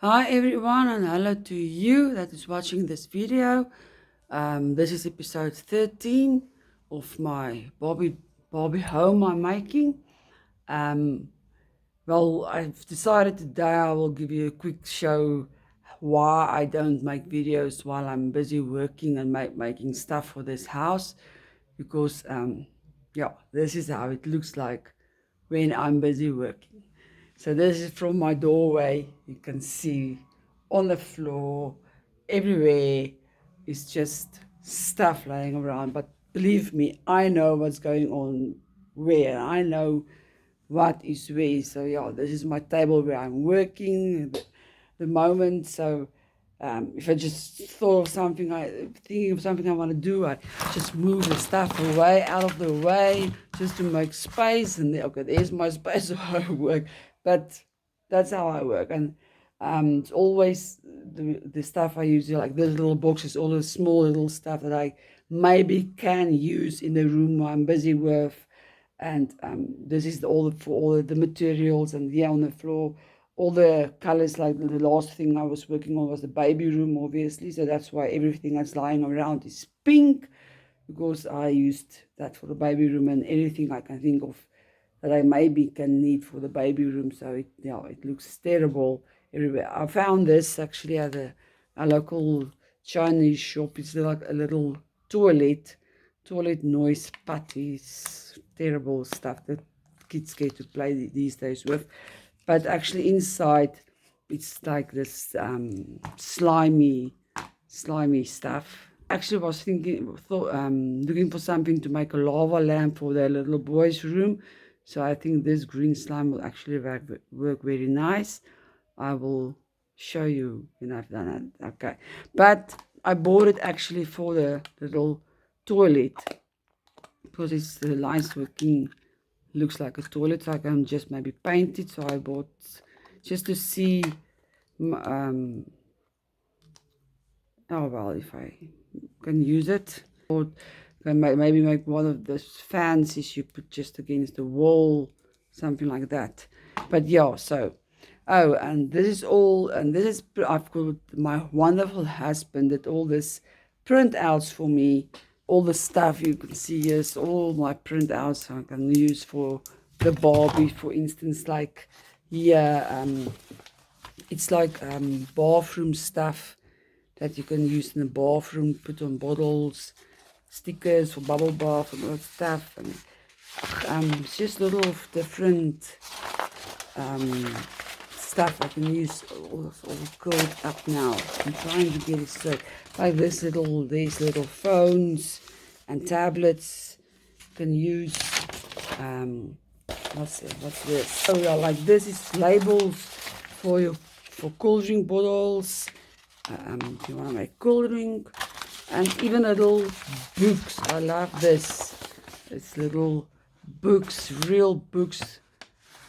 Hi everyone, and hello to you that is watching this video. This is episode 13 of my Barbie home I'm making. Um, well, I've decided today I will give you a quick show why I don't make videos while I'm busy working and making stuff for this house, because yeah, this is how it looks like when I'm busy working. So this is from my doorway. You can see on the floor, everywhere is just stuff laying around. But believe me, I know what's going on where. I know what is where. So yeah, this is my table where I'm working at the moment. So if I just thought of something, thinking of something I want to do, I just move the stuff away, out of the way, just to make space. And okay, there's my space where I work. But that's how I work. And it's always the stuff I use, like those little boxes, all the small little stuff that I maybe can use in the room I'm busy with. And this is for all the materials, and here on the floor, all the colors. Like the last thing I was working on was the baby room, obviously, so that's why everything that's lying around is pink, because I used that for the baby room, and anything I can think of that I maybe can need for the baby room. So it looks terrible everywhere. I found this actually at a local Chinese shop. It's like a little toilet noise putties, terrible stuff that kids get to play these days with. But actually inside, it's like this slimy stuff. Actually, was looking for something to make a lava lamp for the little boy's room. So I think this green slime will actually work very nice. I will show you when I've done it. Okay, but I bought it actually for the little toilet, because it's the lines working, looks like a toilet, so I can just maybe paint it. So I bought just to see oh well, if I can use it, or can maybe make one of those fancies you put just against the wall, something like that. But yeah, so oh, and this is all, and this is, I've got my wonderful husband did all this printouts for me. All the stuff you can see is all my printouts I can use for the Barbie, for instance. Like here, it's like bathroom stuff that you can use in the bathroom, put on bottles, stickers for bubble bath and all that stuff. And it's just little different stuff I can use. All curled up now. I'm trying to get it straight. Like these little phones and tablets. You can use what's this? Oh yeah, like this is labels for cool drink bottles. If you want to make cool drink, and even little books. I love this. It's little books, real books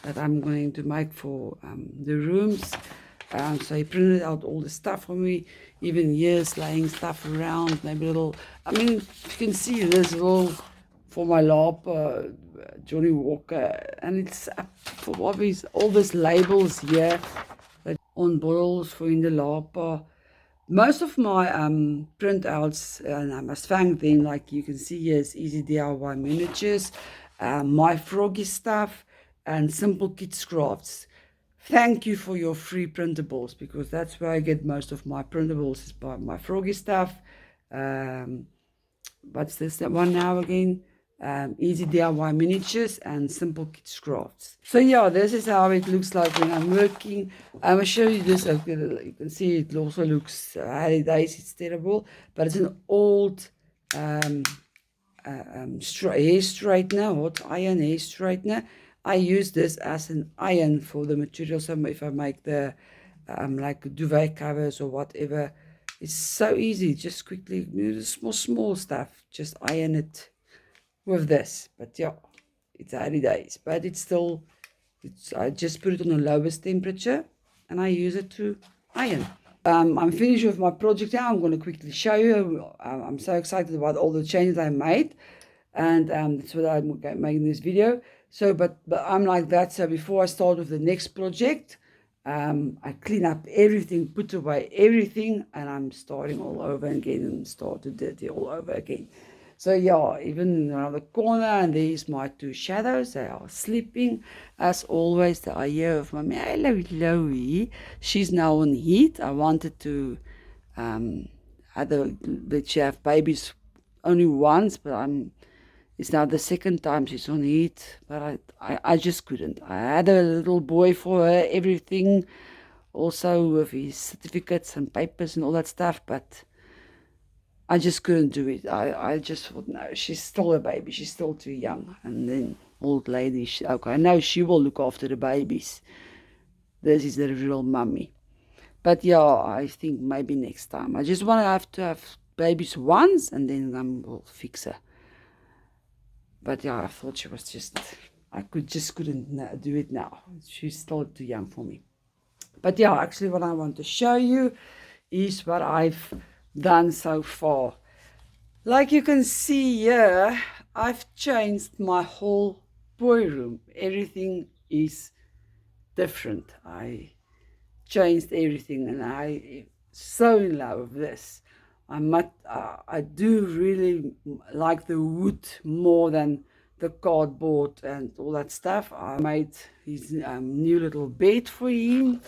that I'm going to make for the rooms. So he printed out all the stuff for me, even years laying stuff around, maybe little, I mean, you can see this little for my LARP, Johnny Walker, and it's for all these labels here that on bottles for in the LARP. Most of my printouts, and I must thank them, like you can see here, is Easy DIY Miniatures, My Froggy Stuff, and Simple Kids Crafts. Thank you for your free printables, because that's where I get most of my printables, is by My Froggy Stuff. What's this one now again? Easy DIY Miniatures and Simple Kids Crafts. So yeah, this is how it looks like when I'm working. I'm going to show you this. You can see it also looks Harry Days. It's terrible, but it's an old hair straightener, hot iron hair straightener. I use this as an iron for the material. So if I make the like duvet covers or whatever, it's so easy. Just quickly, small stuff, just iron it with this. But yeah, it's early days, but it's still, I just put it on the lowest temperature and I use it to iron. I'm finished with my project now. I'm going to quickly show you. I'm so excited about all the changes I made, and that's what I'm making this video. So but I'm like that. So before I start with the next project, I clean up everything, put away everything, and I'm starting all over again and started dirty all over again. So yeah, even around the corner, and there's my two shadows. They are sleeping. As always, the idea of Mommy, hello, Chloe. She's now on heat. I wanted to let she have babies only once, but it's now the second time she's on heat, but I just couldn't. I had a little boy for her, everything, also with his certificates and papers and all that stuff, but I just couldn't do it. I just thought, no, she's still a baby. She's still too young. And then old lady, okay, now she will look after the babies. This is the real mummy. But yeah, I think maybe next time. I just want to have babies once, and then we'll fix her. But yeah, I thought she was just, I couldn't do it now. She's still too young for me. But yeah, actually what I want to show you is what I've done so far. Like you can see here, I've changed my whole boy room. Everything is different. I changed everything, and I so in love with this. I do really like the wood more than the cardboard and all that stuff. I made his new little bed for him,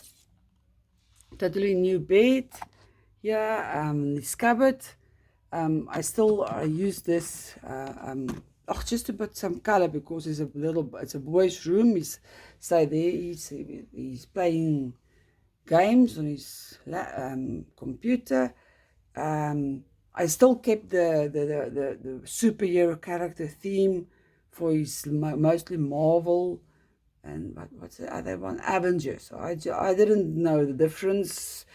totally new bed. Yeah, his cupboard. I use this just to put some color, because it's a boy's room. He's playing games on his computer. I still kept the superhero character theme for his mostly Marvel, and what's the other one? Avengers. I didn't know the difference.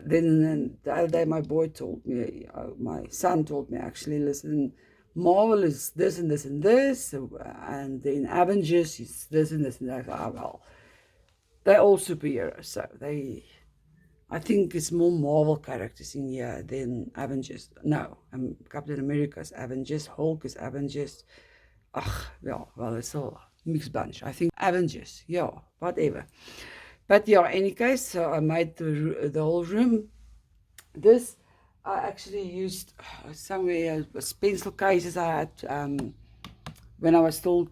Then the other day, my son told me, actually, listen, Marvel is this and this and this, and then Avengers is this and this and that. Well, they're all superheroes, so I think it's more Marvel characters in here than Avengers. No, Captain America's Avengers, Hulk is Avengers. Yeah, well, it's all mixed bunch. I think Avengers, yeah, whatever. But yeah, any case, so I made the whole room. This I actually used somewhere pencil cases I had when I was still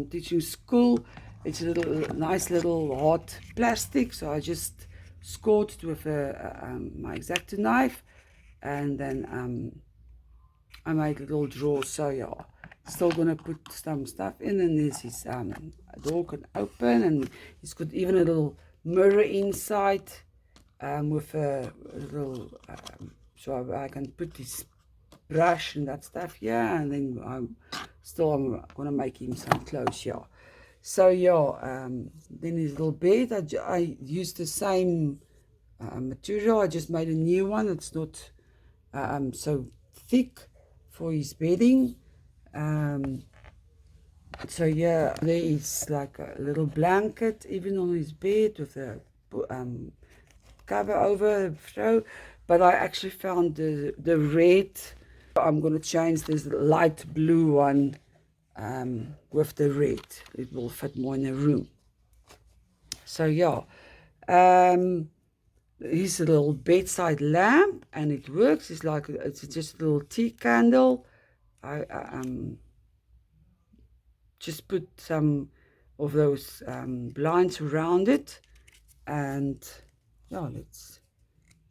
teaching school. It's a nice little hard plastic, so I just scored it with my X-Acto knife, and then I made little drawers. So yeah, still gonna put some stuff in, and there's his door can open, and it's got even a little mirror inside with a little so I can put this brush and that stuff here, and then I'm gonna make him some clothes here. So yeah, then his little bed, I used the same material. I just made a new one. It's not so thick for his bedding. So yeah, there is like a little blanket even on his bed with a cover over the throw. But I actually found the red. I'm gonna change this light blue one with the red. It will fit more in the room. So yeah, here's a little bedside lamp, and it works. It's just a little tea candle. I just put some of those blinds around it, and yeah, let's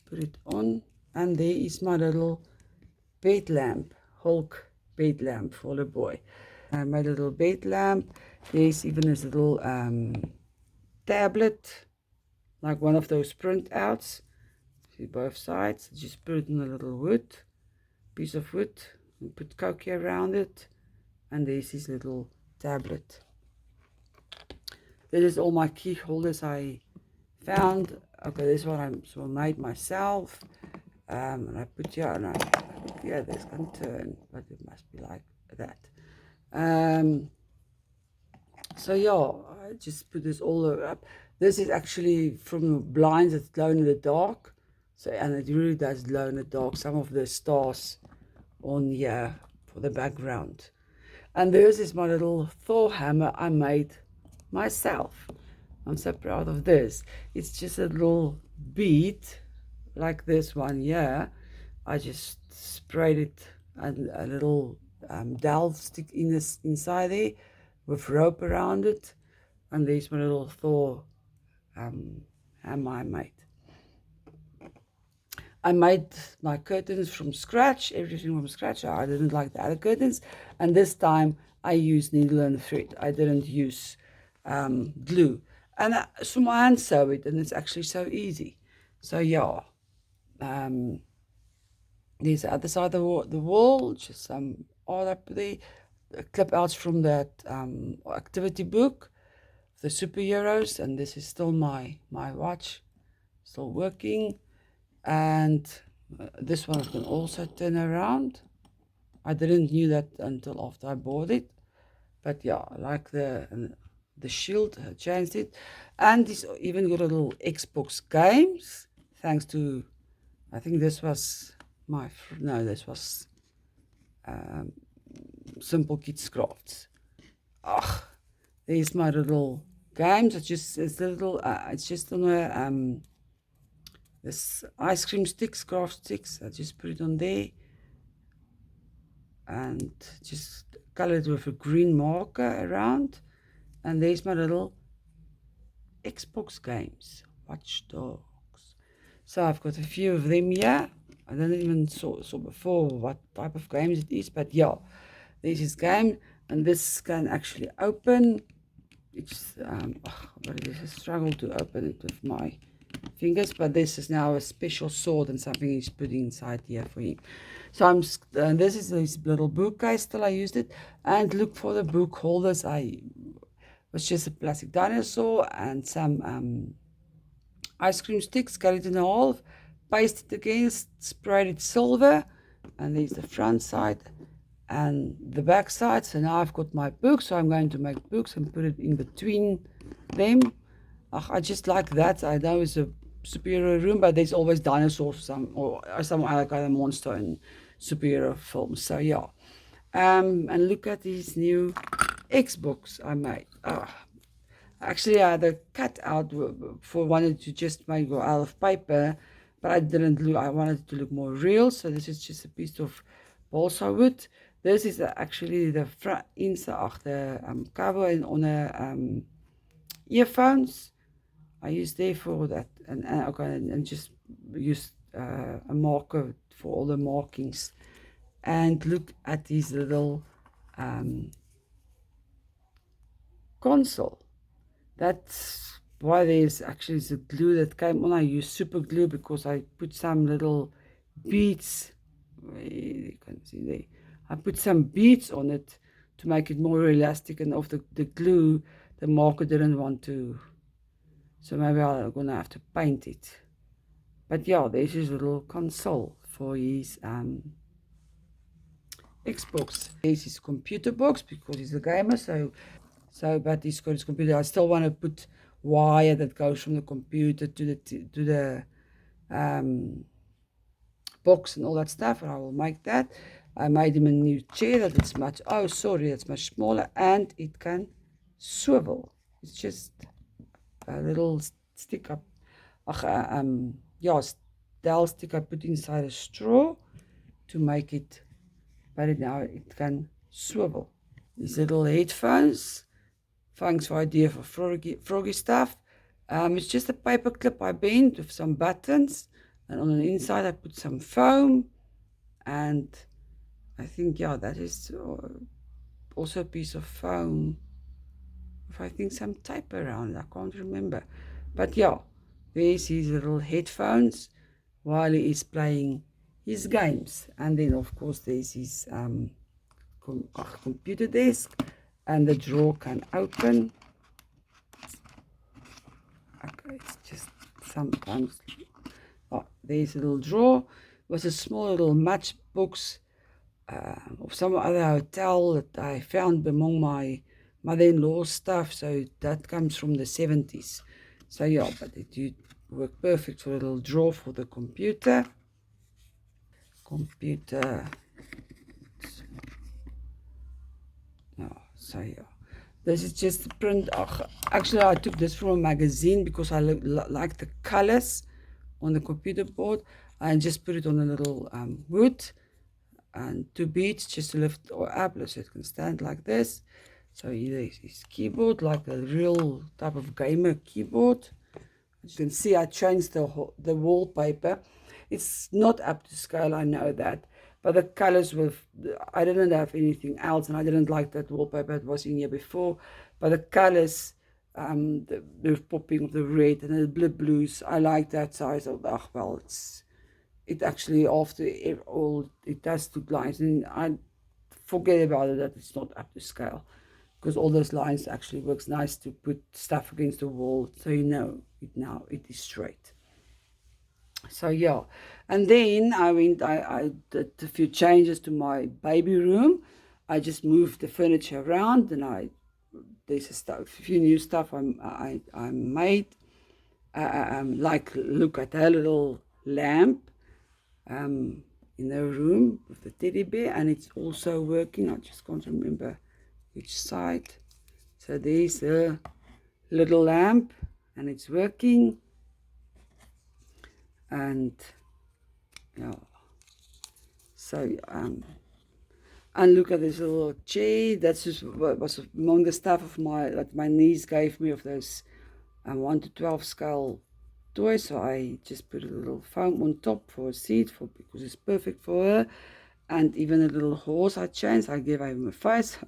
put it on. And there is my little bed lamp, Hulk bed lamp for the boy. My little bed lamp. There's even this little tablet, like one of those printouts. See both sides. Just put it in a little piece of wood, and put Coke around it. And there's his little tablet. This is all my key holders I found. Okay, this one I made myself. And I put here, and this can turn, but it must be like that. So yeah, I just put this all up. This is actually from the blinds. It's glow in the dark. So, and it really does glow in the dark. Some of the stars on here for the background. And this is my little Thor hammer I made myself. I'm so proud of this. It's just a little bead like this one here. I just sprayed it and a little dowel stick in this inside there with rope around it, and there's my little Thor hammer I made. I made my curtains from scratch, everything from scratch. I didn't like the other curtains, and this time I used needle and thread. I didn't use glue, and so my hand sew it, and it's actually so easy. So yeah, there's the other side of the wall, just some art up there, clip outs from that activity book, the superheroes, and this is still my watch, still working. And this one can also turn around. I didn't knew that until after I bought it, but yeah, I like the shield. I changed it, and it's even got a little Xbox games. Thanks to, I think this was no, this was Simple Kids Crafts. Ah, there's my little games. It's a little. It's just on a this ice cream sticks, craft sticks. I just put it on there and just color it with a green marker around. And there's my little Xbox games, Watch Dogs. So I've got a few of them here. I didn't even saw before what type of games it is, but yeah, there's this game, and this can actually open. It's but it is a struggle to open it with my fingers, but this is now a special sword and something he's putting inside here for him. So this is this little bookcase till I used it, and look for the book holders. I was just a plastic dinosaur and some ice cream sticks, cut it in half, pasted it again, sprayed it silver, and there's the front side and the back side. So now I've got my book, so I'm going to make books and put it in between them. I just like that. I know it's a superhero room, but there's always dinosaurs or some other kind of monster in superhero films. So yeah. And look at these new Xbox I made. Actually, I had a cutout for wanted to just make it out of paper, but I didn't look. I wanted it to look more real. So this is just a piece of balsa wood. This is actually the front inside the cover and on a earphones. I use there for that, and just use a marker for all the markings. And look at these little console. That's why there's actually the glue that came on. I use super glue because I put some little beads. You can see there. I put some beads on it to make it more elastic, and of the glue, the marker didn't want to. So maybe I'm gonna have to paint it. But yeah, there's his little console for his Xbox. There's his computer box because he's a gamer, but he's got his computer. I still want to put wire that goes from the computer to the box and all that stuff, and I will make that. I made him a new chair that's that's much smaller, and it can swivel. It's just a little stick up. Dowel stick I put inside a straw to make it, but now it can swivel. These little headphones. Thanks for idea for froggy stuff. It's just a paper clip I bent with some buttons, and on the inside I put some foam, and I think that is also a piece of foam. If I think some tape around, I can't remember, but yeah, there's his little headphones while he is playing his games, and then of course there's his computer desk, and the drawer can open. Okay, it's just sometimes. Oh, there's a little drawer. It was a small little matchbox of some other hotel that I found among my mother-in-law's stuff. So that comes from the 70s. So yeah, but it would work perfect for a little drawer for the computer. Oh, so yeah. This is just the print. Actually, I took this from a magazine because I like the colors on the computer board. I just put it on a little wood and 2 beads just to lift or up so it can stand like this. So here is his keyboard, like a real type of gamer keyboard. As you can see, I changed the wallpaper. It's not up to scale, I know that. But the colors were, I didn't have anything else, and I didn't like that wallpaper that was in here before. But the colors, the popping of the red and the blues, I like that. So I thought, oh, well, it actually, after all, it does look nice. And I forget about it, that it's not up to scale. Because all those lines actually works nice to put stuff against the wall, so you know it now, it is straight. So yeah, and then I did a few changes to my baby room. I just moved the furniture around, and there's a few new stuff I made. Like, look at her little lamp in the room with the teddy bear, and it's also working. I just can't remember which side. So there's the little lamp, and it's working. And yeah, so and look at this little chair. That's just what was among the stuff of that my niece gave me, of those 1 to 12 scale toys. So I just put a little foam on top for a seat, because it's perfect for her. And even a little horse I changed. I gave him a face.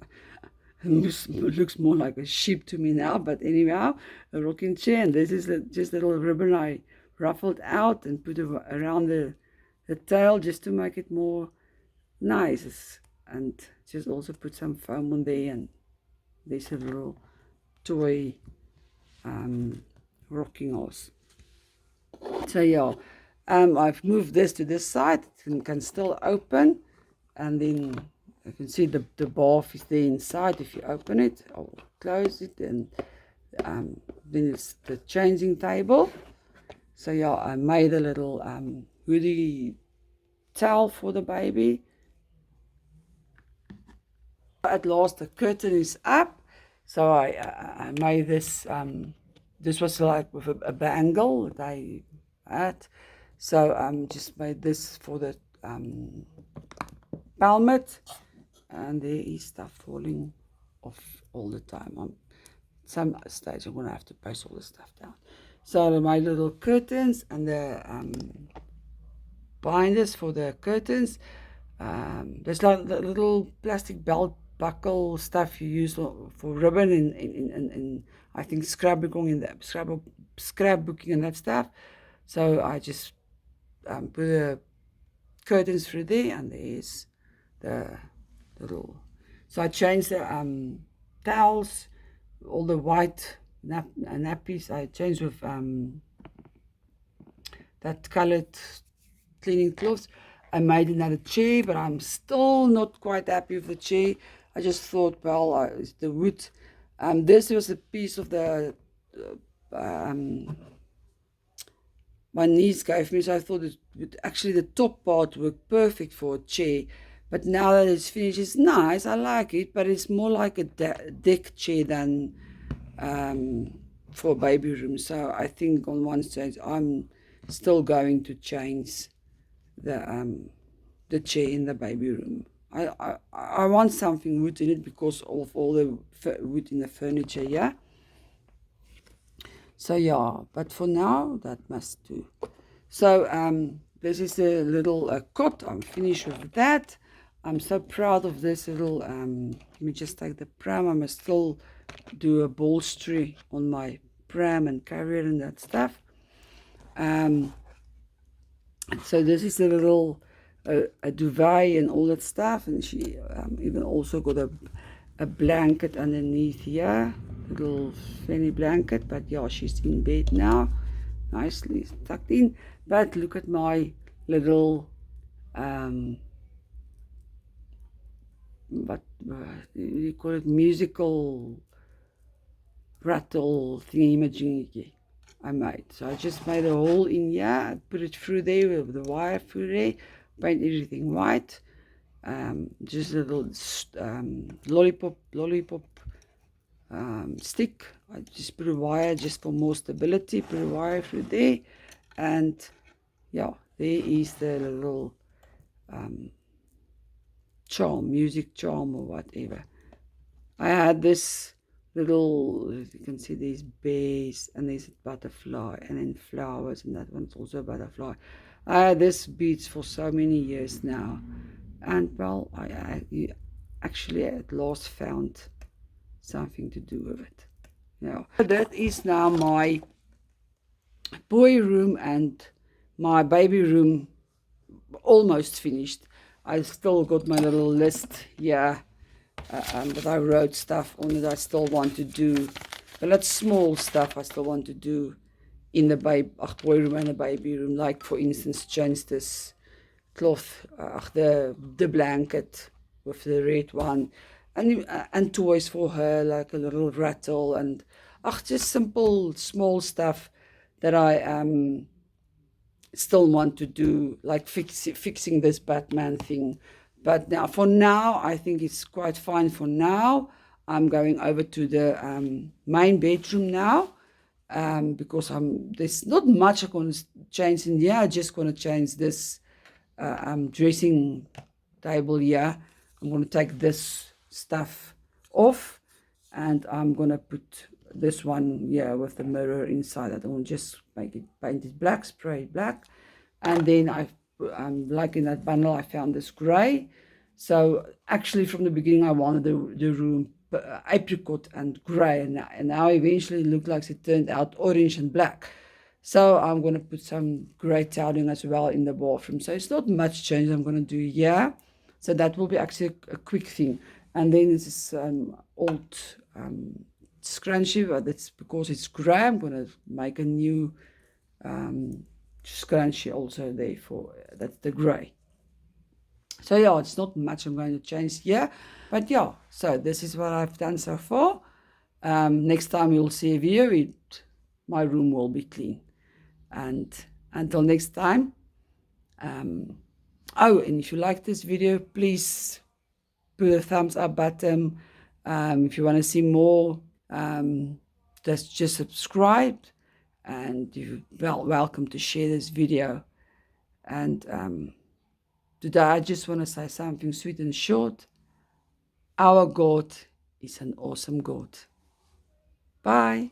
It looks more like a sheep to me now, but anyhow, a rocking chair. And this is just a little ribbon I ruffled out and put around the tail, just to make it more nice. And just also put some foam on there, and there's a little toy rocking horse. So yeah, I've moved this to this side. It can still open, and then you can see the bath is there inside. If you open it or close it, and then it's the changing table. So yeah, I made a little hoodie towel for the baby. At last, the curtain is up. So I made this. This was like with a bangle that I had. So just made this for the pelmet. And there is stuff falling off all the time. Some stage I'm going to have to paste all the stuff down. So my little curtains and the binders for the curtains. There's like the little plastic belt buckle stuff you use for ribbon in I think scrapbooking and that stuff. So I just put the curtains through there, and there's the little. So I changed the towels, all the white nappies. I changed with that colored cleaning cloths. I made another chair, but I'm still not quite happy with the chair. I just thought, well, it's the wood. This was a piece of the my niece gave me, so I thought it would actually, the top part worked perfect for a chair. But now that it's finished, it's nice. I like it, but it's more like a deck chair than for a baby room. So I think on one stage I'm still going to change the chair in the baby room. I want something wood in it because of all the wood in the furniture, yeah. So yeah, but for now that must do. So this is a little cot. I'm finished with that. I'm so proud of this little. Let me just take the pram. I must still do a bolstery on my pram and carrier and that stuff. So this is a little a duvet and all that stuff, and she even also got a blanket underneath here, little fanny blanket. But yeah, she's in bed now, nicely tucked in. But look at my little what you call it, musical rattle thingy-majiggy I made. So I just made a hole in here, I put it through there with the wire through there, paint everything white. Just a little lollipop stick. I just put a wire just for more stability, put a wire through there, and yeah, there is the little charm, music charm or whatever. I had this little, you can see these bears and there's a butterfly and then flowers, and that one's also a butterfly. I had this beads for so many years now, and well, I actually at last found something to do with it. Yeah, that is now my boy room and my baby room almost finished. I still got my little list here that I wrote stuff on that I still want to do. But that's small stuff I still want to do in the boy room and the baby room. Like, for instance, change this cloth, the blanket with the red one. And toys for her, like a little rattle and just simple, small stuff that I still want to do, like fixing this Batman thing. But now, for now, I think it's quite fine for now. I'm going over to the main bedroom now, because there's not much I'm going to change in here. I'm just going to change this dressing table here. I'm going to take this stuff off, and I'm going to put this one here with the mirror inside. I don't just make it painted black, spray it black. And then like in that bundle, I found this gray. So actually from the beginning, I wanted the room apricot and gray, and now eventually it looked like it turned out orange and black. So I'm going to put some gray tiling as well in the bathroom. So it's not much change I'm going to do here. So that will be actually a quick thing. And then this is old scrunchie, but that's because it's gray. I'm going to make a new scrunchie also there for that's the gray. So yeah, it's not much I'm going to change here, but yeah, so this is what I've done so far. Next time you'll see a video, my room will be clean. And until next time, oh, and if you like this video, please put a thumbs up button. If you want to see more, just subscribe, and you're welcome to share this video. And today I just want to say something sweet and short. Our God is an awesome God. Bye.